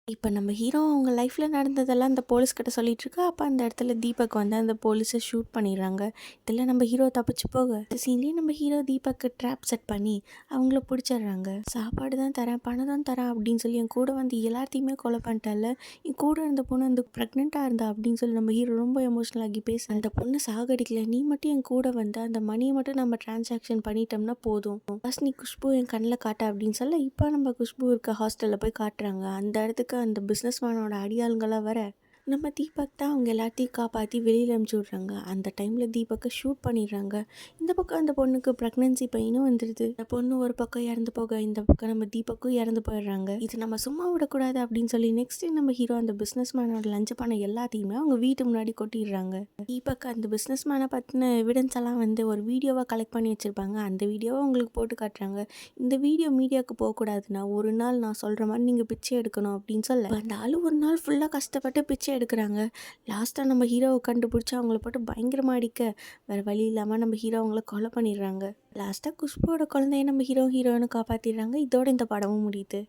இப்ப நம்ம ஹீரோ அவங்க லைஃப்ல நடந்ததெல்லாம் அந்த போலீஸ்கிட்ட சொல்லிட்டுருக்கா. அப்ப அந்த இடத்துல தீபக் வந்து அந்த போலீஸ ஷூட் பண்ணிடுறாங்க. இதில நம்ம ஹீரோ தப்பிச்சு போக, இந்த சீன்லயே நம்ம ஹீரோ தீபக்கு ட்ராப் செட் பண்ணி அவங்கள புடிச்சிடுறாங்க. "சாப்பாடு தான் தரேன், பணம் தான் தரேன்" அப்படின்னு சொல்லி என் கூட வந்து எல்லாத்தையுமே கொலை பண்ணிட்டல்ல. என் கூட இருந்த பொண்ணு அந்த ப்ரெக்னென்ட்டா இருந்தா அப்படின்னு சொல்லி நம்ம ஹீரோ ரொம்ப எமோஷனல் ஆகி பேச, அந்த பொண்ணு சாகடிக்கல. நீ மட்டும் என் கூட வந்து அந்த மணிய மட்டும் நம்ம டிரான்சாக்ஷன் பண்ணிட்டோம்னா போதும். ஃபர்ஸ்ட் நீ குஷ்பு என் கண்ல காட்டு அப்படின்னு சொல்ல, இப்ப நம்ம குஷ்பு இருக்க ஹாஸ்டல்ல போய் காட்டுறாங்க. அந்த இடத்துக்கு அந்த பிஸ்னஸ் மேனோட அடியாளுங்களாம் வர, நம்ம தீபக் தான் அவங்க எல்லாத்தையும் காப்பாற்றி வெளியில் அனுப்பிச்சி விட்றாங்க. அந்த டைமில் தீபக்கை ஷூட் பண்ணிடுறாங்க. இந்த பக்கம் அந்த பொண்ணுக்கு ப்ரெக்னன்சி பெயினும் வந்துடுது. இந்த பொண்ணு ஒரு பக்கம் இறந்து போக, இந்த பக்கம் நம்ம தீபக்கும் இறந்து போயிடுறாங்க. இது நம்ம சும்மா விடக்கூடாது அப்படின்னு சொல்லி நெக்ஸ்ட் நம்ம ஹீரோ அந்த பிஸ்னஸ் மேனோட லஞ்ச பணம் எல்லாத்தையுமே அவங்க வீட்டு முன்னாடி கொட்டிடுறாங்க. தீபக் அந்த பிஸ்னஸ் மேனை பற்றின எவிடன்ஸ் எல்லாம் வந்து ஒரு வீடியோவாக கலெக்ட் பண்ணி வச்சுருப்பாங்க. அந்த வீடியோவை உங்களுக்கு போட்டு காட்டுறாங்க. இந்த வீடியோ மீடியாவுக்கு போகக்கூடாதுன்னா ஒரு நாள் நான் சொல்கிற மாதிரி நீங்கள் பிச்சை எடுக்கணும் அப்படின்னு சொல்ல, அந்த ஆள் ஒரு நாள் ஃபுல்லாக கஷ்டப்பட்டு பிச்சை எடுக்கிறாங்க. லாஸ்ட்டாக நம்ம ஹீரோவை கண்டுபிடிச்சி அவங்கள போட்டு பயங்கரமாக அடிக்க, வேறு வழி இல்லாமல் நம்ம ஹீரோ அவங்கள கொலை பண்ணிடுறாங்க. லாஸ்ட்டாக குஷ்புவோட குழந்தைய நம்ம ஹீரோயினை காப்பாற்றிடுறாங்க. இதோட இந்த படமும் முடியுது.